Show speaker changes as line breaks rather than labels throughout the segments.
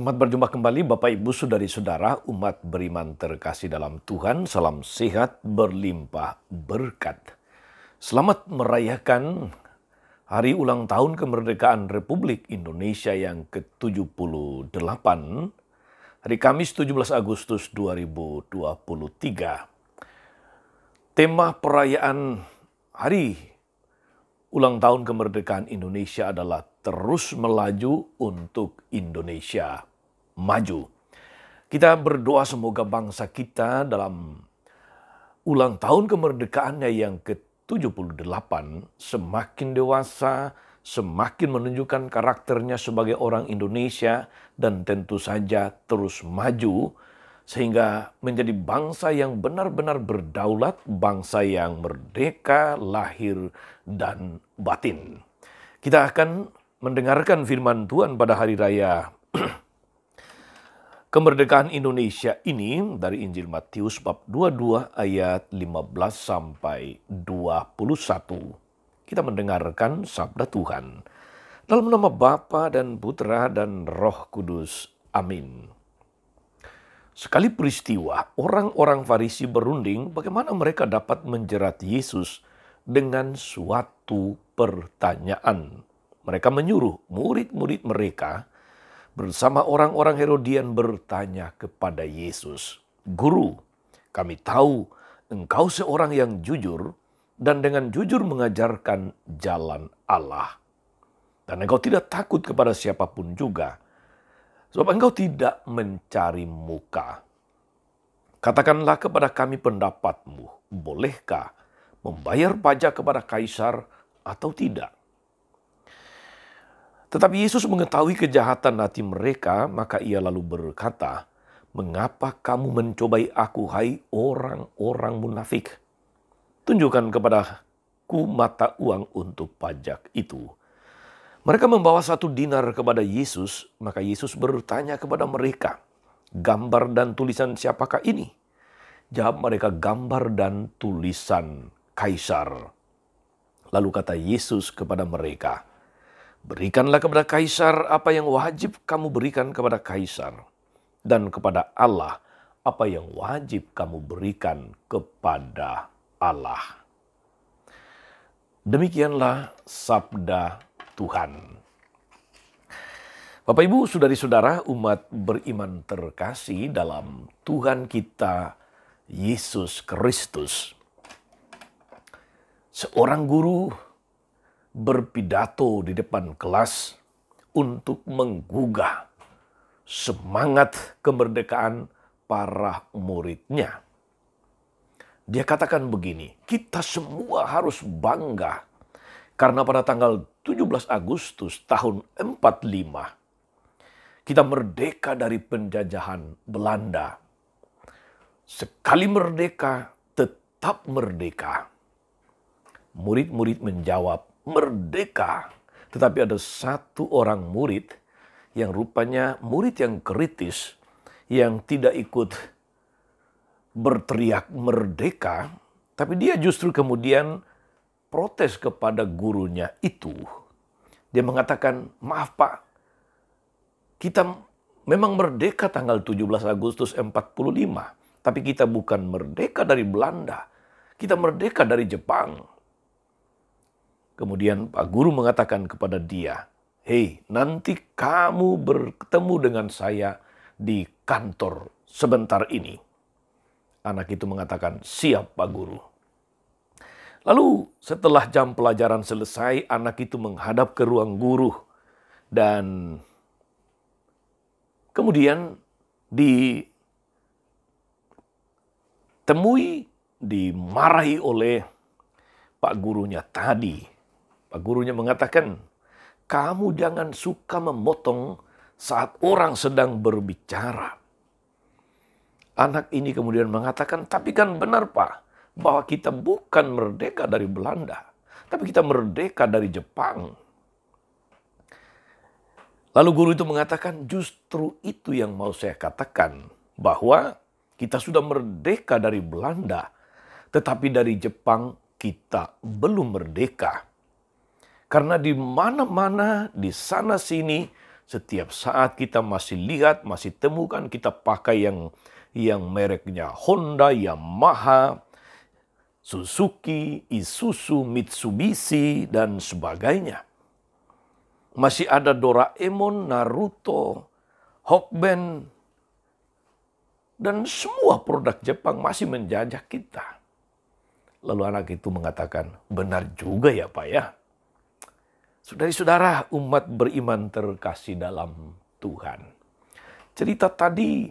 Selamat berjumpa kembali Bapak Ibu Saudari-saudara umat beriman terkasih dalam Tuhan. Salam sehat berlimpah berkat. Selamat merayakan hari ulang tahun kemerdekaan Republik Indonesia yang ke-78. Hari Kamis 17 Agustus 2023. Tema perayaan hari ulang tahun kemerdekaan Indonesia adalah terus melaju untuk Indonesia maju. Kita berdoa semoga bangsa kita dalam ulang tahun kemerdekaannya yang ke-78 semakin dewasa, semakin menunjukkan karakternya sebagai orang Indonesia dan tentu saja terus maju sehingga menjadi bangsa yang benar-benar berdaulat, bangsa yang merdeka, lahir dan batin. Kita akan mendengarkan firman Tuhan pada hari raya kemerdekaan Indonesia ini dari Injil Matius bab 22 ayat 15 sampai 21. Kita mendengarkan sabda Tuhan. Dalam nama Bapa dan Putra dan Roh Kudus. Amin. Sekali peristiwa, orang-orang Farisi berunding bagaimana mereka dapat menjerat Yesus dengan suatu pertanyaan. Mereka menyuruh murid-murid mereka bersama orang-orang Herodian bertanya kepada Yesus, "Guru, kami tahu engkau seorang yang jujur dan dengan jujur mengajarkan jalan Allah. Dan engkau tidak takut kepada siapapun juga, sebab engkau tidak mencari muka. Katakanlah kepada kami pendapatmu, bolehkah membayar pajak kepada Kaisar atau tidak?" Tetapi Yesus mengetahui kejahatan hati mereka, maka ia lalu berkata, "Mengapa kamu mencobai aku, hai orang-orang munafik? Tunjukkan kepadaku mata uang untuk pajak itu." Mereka membawa 1 dinar kepada Yesus, maka Yesus bertanya kepada mereka, "Gambar dan tulisan siapakah ini?" Jawab mereka, "Gambar dan tulisan Kaisar." Lalu kata Yesus kepada mereka, "Berikanlah kepada Kaisar apa yang wajib kamu berikan kepada Kaisar, dan kepada Allah apa yang wajib kamu berikan kepada Allah." Demikianlah sabda Tuhan. Bapak Ibu Saudari-saudara umat beriman terkasih dalam Tuhan kita Yesus Kristus. Seorang guru berpidato di depan kelas untuk menggugah semangat kemerdekaan para muridnya. Dia katakan begini, "Kita semua harus bangga karena pada tanggal 17 Agustus tahun 45 kita merdeka dari penjajahan Belanda. Sekali merdeka, tetap merdeka." Murid-murid menjawab, "Merdeka." Tetapi ada satu orang murid yang rupanya murid yang kritis, yang tidak ikut berteriak merdeka, tapi dia justru kemudian protes kepada gurunya itu. Dia mengatakan, "Maaf Pak, kita memang merdeka tanggal 17 Agustus 45, tapi kita bukan merdeka dari Belanda, kita merdeka dari Jepang." Kemudian Pak Guru mengatakan kepada dia, "Hei, nanti kamu bertemu dengan saya di kantor sebentar ini." Anak itu mengatakan, "Siap Pak Guru." Lalu setelah jam pelajaran selesai, anak itu menghadap ke ruang guru. Dan kemudian dimarahi oleh Pak Gurunya tadi. Pak Gurunya mengatakan, "Kamu jangan suka memotong saat orang sedang berbicara." Anak ini kemudian mengatakan, "Tapi kan benar Pak, bahwa kita bukan merdeka dari Belanda, tapi kita merdeka dari Jepang." Lalu guru itu mengatakan, "Justru itu yang mau saya katakan, bahwa kita sudah merdeka dari Belanda, tetapi dari Jepang kita belum merdeka. Karena di mana-mana, di sana-sini, Setiap saat kita masih lihat, masih temukan kita pakai yang mereknya Honda, Yamaha, Suzuki, Isuzu, Mitsubishi, dan sebagainya. Masih ada Doraemon, Naruto, Hokben, dan semua produk Jepang masih menjajah kita. Lalu anak itu mengatakan, benar juga ya Pak ya. Saudara-saudara, umat beriman terkasih dalam Tuhan. Cerita tadi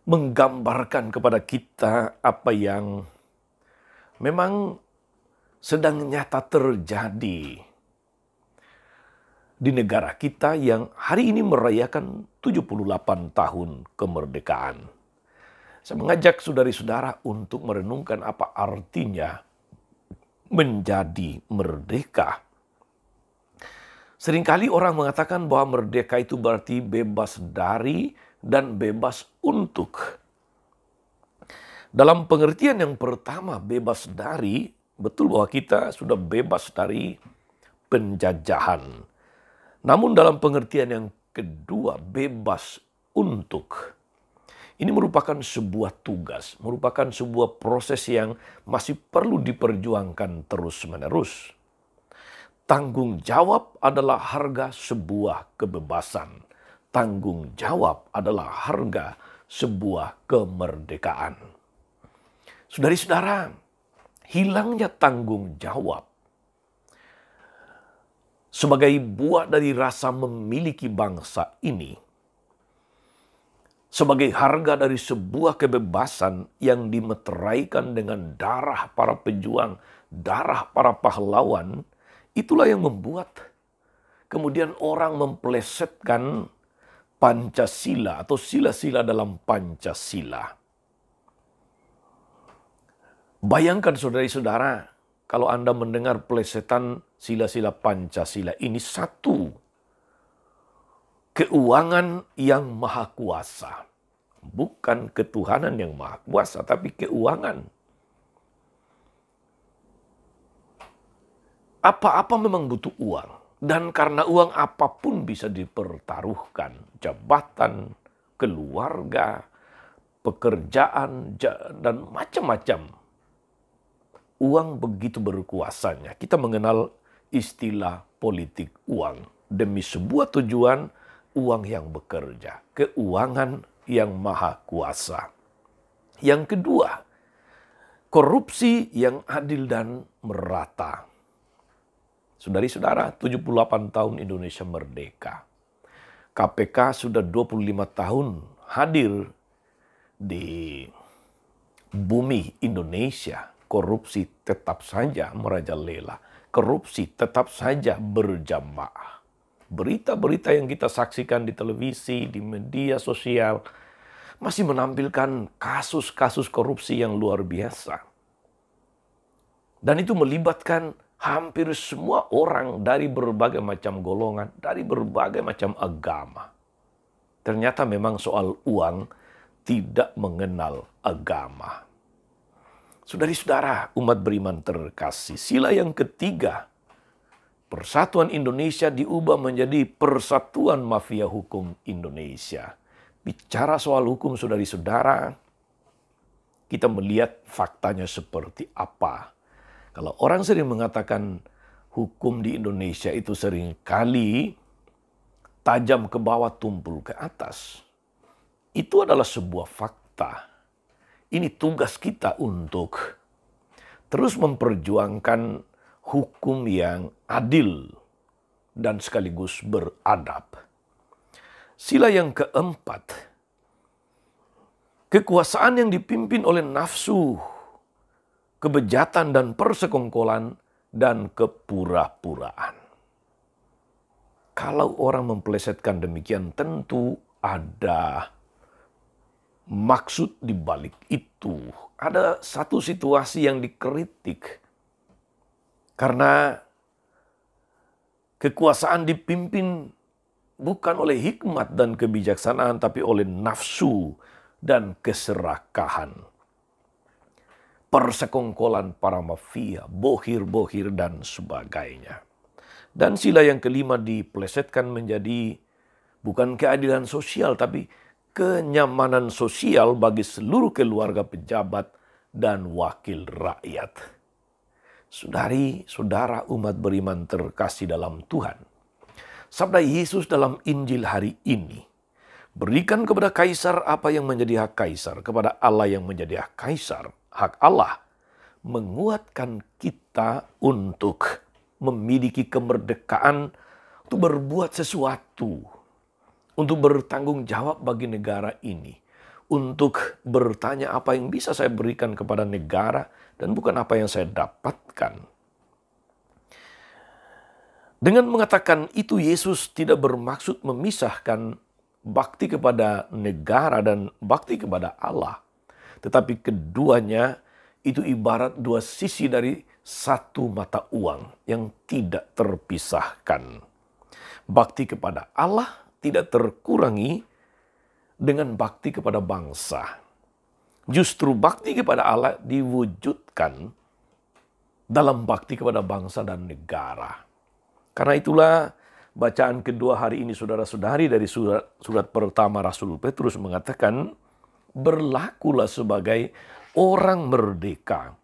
menggambarkan kepada kita apa yang memang sedang nyata terjadi di negara kita yang hari ini merayakan 78 tahun kemerdekaan. Saya mengajak saudara-saudara untuk merenungkan apa artinya menjadi merdeka. Seringkali orang mengatakan bahwa merdeka itu berarti bebas dari dan bebas untuk. Dalam pengertian yang pertama, bebas dari, betul bahwa kita sudah bebas dari penjajahan. Namun dalam pengertian yang kedua, bebas untuk. Ini merupakan sebuah tugas, merupakan sebuah proses yang masih perlu diperjuangkan terus-menerus. Tanggung jawab adalah harga sebuah kebebasan. Tanggung jawab adalah harga sebuah kemerdekaan. Saudara-saudara, hilangnya tanggung jawab sebagai buah dari rasa memiliki bangsa ini, sebagai harga dari sebuah kebebasan yang dimeteraikan dengan darah para pejuang, darah para pahlawan, itulah yang membuat kemudian orang memplesetkan Pancasila atau sila-sila dalam Pancasila. Bayangkan saudara-saudara, kalau Anda mendengar plesetan sila-sila Pancasila ini, satu, keuangan yang maha kuasa. Bukan ketuhanan yang maha kuasa, tapi keuangan. Apa-apa memang butuh uang. Dan karena uang apapun bisa dipertaruhkan. Jabatan, keluarga, pekerjaan, dan macam-macam. Uang begitu berkuasanya. Kita mengenal istilah politik uang. Demi sebuah tujuan, uang yang bekerja. Keuangan yang maha kuasa. Yang kedua, korupsi yang adil dan merata. Saudari-saudara, 78 tahun Indonesia merdeka. KPK sudah 25 tahun hadir di bumi Indonesia. Korupsi tetap saja merajalela. Korupsi tetap saja berjamaah. Berita-berita yang kita saksikan di televisi, di media sosial, masih menampilkan kasus-kasus korupsi yang luar biasa. Dan itu melibatkan hampir semua orang dari berbagai macam golongan, dari berbagai macam agama. Ternyata memang soal uang tidak mengenal agama. Saudari-saudara, umat beriman terkasih, sila yang ketiga, Persatuan Indonesia diubah menjadi Persatuan Mafia Hukum Indonesia. Bicara soal hukum, saudari-saudara, kita melihat faktanya seperti apa. Kalau orang sering mengatakan hukum di Indonesia itu sering kali tajam ke bawah, tumpul ke atas. Itu adalah sebuah fakta. Ini tugas kita untuk terus memperjuangkan hukum yang adil dan sekaligus beradab. Sila yang keempat, kekuasaan yang dipimpin oleh nafsu, kebejatan dan persekongkolan dan kepura-puraan. Kalau orang mempelesetkan demikian, tentu ada maksud di balik itu. Ada satu situasi yang dikritik. Karena kekuasaan dipimpin bukan oleh hikmat dan kebijaksanaan, tapi oleh nafsu dan keserakahan. Persekongkolan para mafia, bohir-bohir dan sebagainya. Dan sila yang kelima dipelesetkan menjadi bukan keadilan sosial, tapi kenyamanan sosial bagi seluruh keluarga pejabat dan wakil rakyat. Saudari, saudara umat beriman terkasih dalam Tuhan. Sabda Yesus dalam Injil hari ini, berikan kepada kaisar apa yang menjadi hak kaisar, kepada Allah yang menjadi hak kaisar, hak Allah, menguatkan kita untuk memiliki kemerdekaan untuk berbuat sesuatu, untuk bertanggung jawab bagi negara ini, untuk bertanya apa yang bisa saya berikan kepada negara dan bukan apa yang saya dapatkan. Dengan mengatakan itu, Yesus tidak bermaksud memisahkan bakti kepada negara dan bakti kepada Allah. Tetapi keduanya itu ibarat dua sisi dari satu mata uang yang tidak terpisahkan. Bakti kepada Allah tidak terkurangi dengan bakti kepada bangsa. Justru bakti kepada Allah diwujudkan dalam bakti kepada bangsa dan negara. Karena itulah bacaan kedua hari ini saudara-saudari dari surat pertama Rasul Petrus mengatakan, berlakulah sebagai orang merdeka.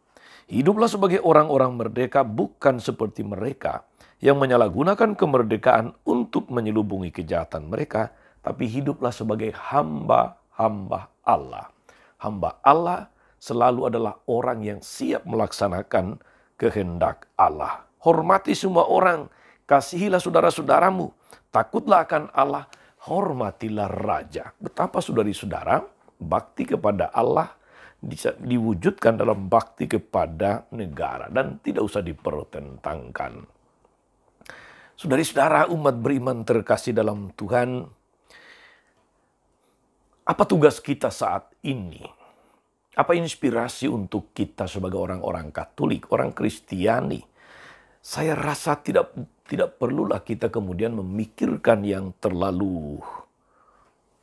Hiduplah sebagai orang-orang merdeka, bukan seperti mereka yang menyalahgunakan kemerdekaan untuk menyelubungi kejahatan mereka, tapi hiduplah sebagai hamba-hamba Allah. Hamba Allah selalu adalah orang yang siap melaksanakan kehendak Allah. Hormati semua orang, kasihilah saudara-saudaramu, takutlah akan Allah, hormatilah raja. Betapa saudari-saudara, bakti kepada Allah bisa diwujudkan dalam bakti kepada negara dan tidak usah dipertentangkan. Saudari-saudara umat beriman terkasih dalam Tuhan, apa tugas kita saat ini? Apa inspirasi untuk kita sebagai orang-orang Katolik, orang Kristiani? Saya rasa tidak perlulah kita kemudian memikirkan yang terlalu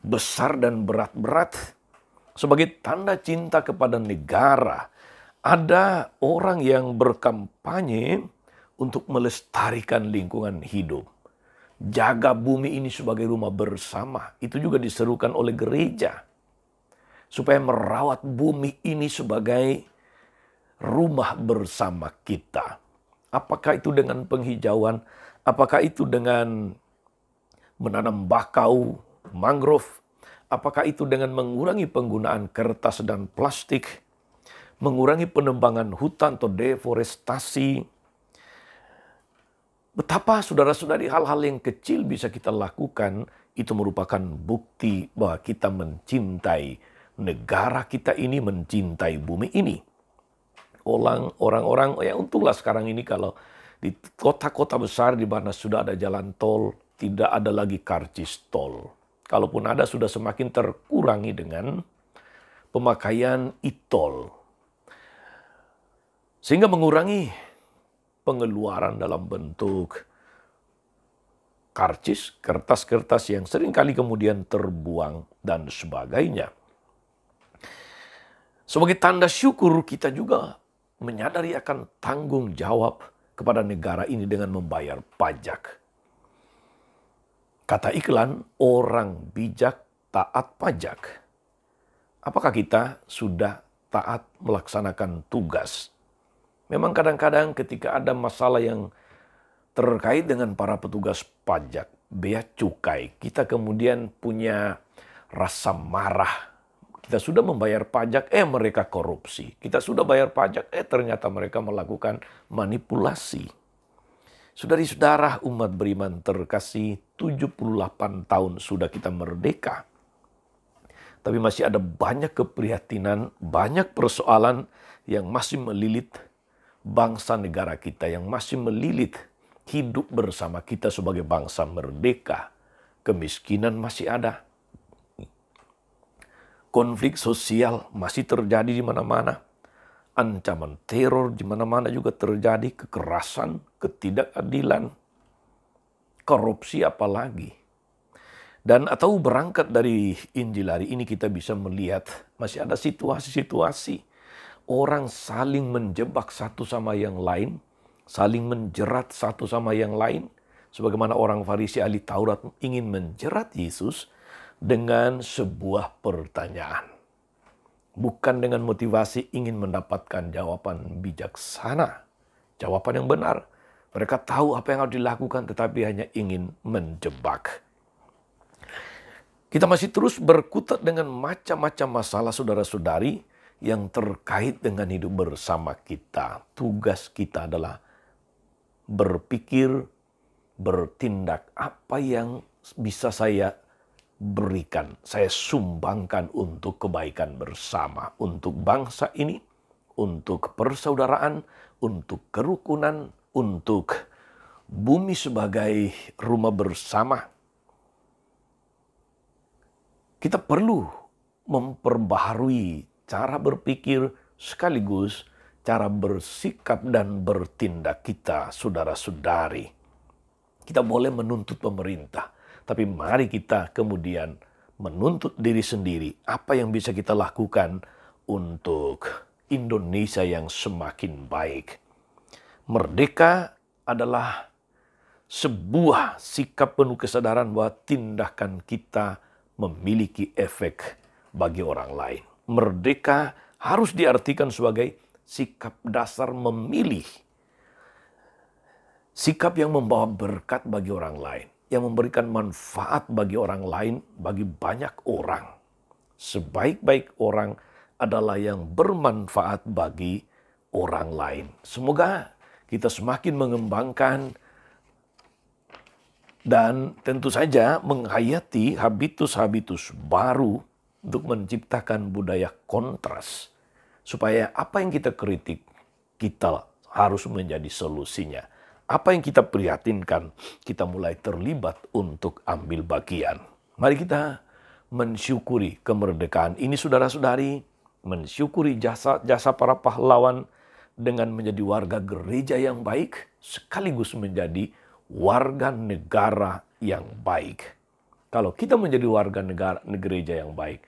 besar dan berat-berat. Sebagai tanda cinta kepada negara, ada orang yang berkampanye untuk melestarikan lingkungan hidup. Jaga bumi ini sebagai rumah bersama. Itu juga diserukan oleh gereja. Supaya merawat bumi ini sebagai rumah bersama kita. Apakah itu dengan penghijauan? Apakah itu dengan menanam bakau, mangrove? Apakah itu dengan mengurangi penggunaan kertas dan plastik, mengurangi penebangan hutan atau deforestasi? Betapa saudara-saudari hal-hal yang kecil bisa kita lakukan, itu merupakan bukti bahwa kita mencintai negara kita ini, mencintai bumi ini. Orang-orang, ya untunglah sekarang ini kalau di kota-kota besar di mana sudah ada jalan tol, tidak ada lagi karcis tol. Kalaupun ada sudah semakin terkurangi dengan pemakaian e-tol. Sehingga mengurangi pengeluaran dalam bentuk karcis, kertas-kertas yang seringkali kemudian terbuang dan sebagainya. Sebagai tanda syukur kita juga menyadari akan tanggung jawab kepada negara ini dengan membayar pajak. Kata iklan, orang bijak taat pajak. Apakah kita sudah taat melaksanakan tugas? Memang kadang-kadang ketika ada masalah yang terkait dengan para petugas pajak, bea cukai, kita kemudian punya rasa marah. Kita sudah membayar pajak, mereka korupsi. Kita sudah bayar pajak, ternyata mereka melakukan manipulasi. Saudari-saudara umat beriman terkasih, 78 tahun sudah kita merdeka. Tapi masih ada banyak keprihatinan, banyak persoalan yang masih melilit bangsa negara kita, yang masih melilit hidup bersama kita sebagai bangsa merdeka. Kemiskinan masih ada. Konflik sosial masih terjadi di mana-mana. Ancaman teror di mana-mana juga terjadi, kekerasan, ketidakadilan, korupsi apalagi. Dan atau berangkat dari Injil hari ini kita bisa melihat masih ada situasi-situasi orang saling menjebak satu sama yang lain saling menjerat satu sama yang lain, sebagaimana orang Farisi ahli Taurat ingin menjerat Yesus dengan sebuah pertanyaan. Bukan dengan motivasi ingin mendapatkan jawaban bijaksana, jawaban yang benar. Mereka tahu apa yang harus dilakukan, tetapi hanya ingin menjebak. Kita masih terus berkutat dengan macam-macam masalah saudara-saudari yang terkait dengan hidup bersama kita. Tugas kita adalah berpikir, bertindak apa yang bisa saya berikan, saya sumbangkan untuk kebaikan bersama, untuk bangsa ini, untuk persaudaraan, untuk kerukunan, untuk bumi sebagai rumah bersama. Kita perlu memperbaharui cara berpikir sekaligus cara bersikap dan bertindak kita, saudara-saudari. Kita boleh menuntut pemerintah, tapi mari kita kemudian menuntut diri sendiri. Apa yang bisa kita lakukan untuk Indonesia yang semakin baik? Merdeka adalah sebuah sikap penuh kesadaran bahwa tindakan kita memiliki efek bagi orang lain. Merdeka harus diartikan sebagai sikap dasar memilih. Sikap yang membawa berkat bagi orang lain, yang memberikan manfaat bagi orang lain, bagi banyak orang. Sebaik-baik orang adalah yang bermanfaat bagi orang lain. Semoga kita semakin mengembangkan dan tentu saja menghayati habitus-habitus baru untuk menciptakan budaya kontras. Supaya apa yang kita kritik, kita harus menjadi solusinya. Apa yang kita prihatinkan, kita mulai terlibat untuk ambil bagian. Mari kita mensyukuri kemerdekaan ini, saudara-saudari. Mensyukuri jasa para pahlawan dengan menjadi warga gereja yang baik, sekaligus menjadi warga negara yang baik. Kalau kita menjadi warga negara gereja yang baik,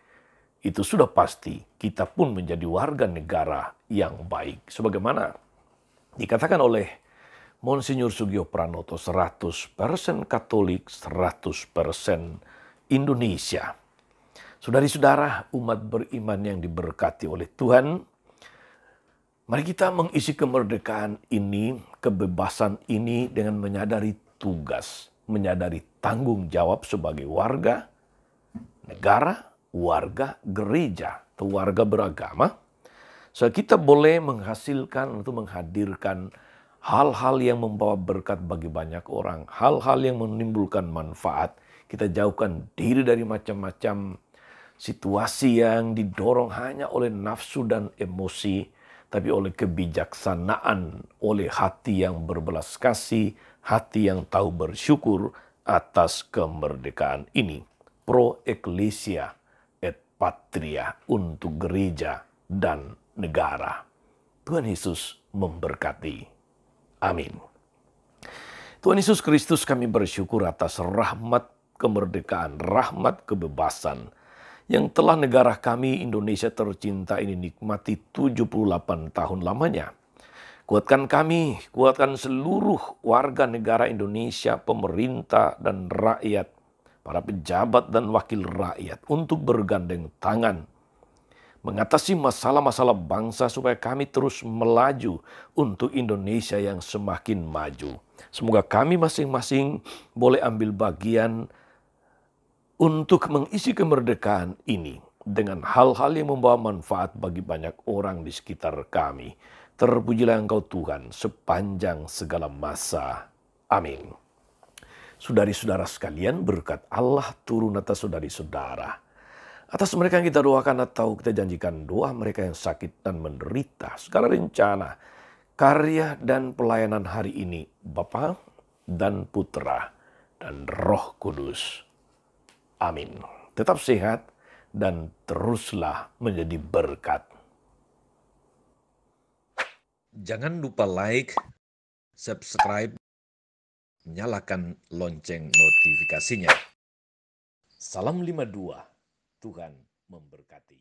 itu sudah pasti kita pun menjadi warga negara yang baik. Sebagaimana dikatakan oleh Monsinyur Sugio Pranoto, 100% Katolik, 100% Indonesia. Saudari-saudara, umat beriman yang diberkati oleh Tuhan, mari kita mengisi kemerdekaan ini, kebebasan ini dengan menyadari tugas, menyadari tanggung jawab sebagai warga negara, warga gereja, atau warga beragama. So, kita boleh menghasilkan atau menghadirkan hal-hal yang membawa berkat bagi banyak orang, hal-hal yang menimbulkan manfaat. Kita jauhkan diri dari macam-macam situasi yang didorong hanya oleh nafsu dan emosi, tapi oleh kebijaksanaan, oleh hati yang berbelas kasih, hati yang tahu bersyukur atas kemerdekaan ini. Pro ecclesia et patria, untuk gereja dan negara. Tuhan Yesus memberkati. Amin. Tuhan Yesus Kristus, kami bersyukur atas rahmat kemerdekaan, rahmat kebebasan yang telah negara kami Indonesia tercinta ini nikmati 78 tahun lamanya. Kuatkan kami, kuatkan seluruh warga negara Indonesia, pemerintah dan rakyat, para pejabat dan wakil rakyat untuk bergandeng tangan mengatasi masalah-masalah bangsa supaya kami terus melaju untuk Indonesia yang semakin maju. Semoga kami masing-masing boleh ambil bagian untuk mengisi kemerdekaan ini dengan hal-hal yang membawa manfaat bagi banyak orang di sekitar kami. Terpujilah Engkau Tuhan sepanjang segala masa. Amin. Saudari-saudara sekalian, berkat Allah turun atas saudari-saudara. Atas mereka yang kita doakan atau kita janjikan doa mereka yang sakit dan menderita. Segala rencana, karya dan pelayanan hari ini, Bapa dan Putra dan Roh Kudus. Amin. Tetap sehat dan teruslah menjadi berkat. Jangan lupa like, subscribe, nyalakan lonceng notifikasinya. Salam 52. Tuhan memberkati.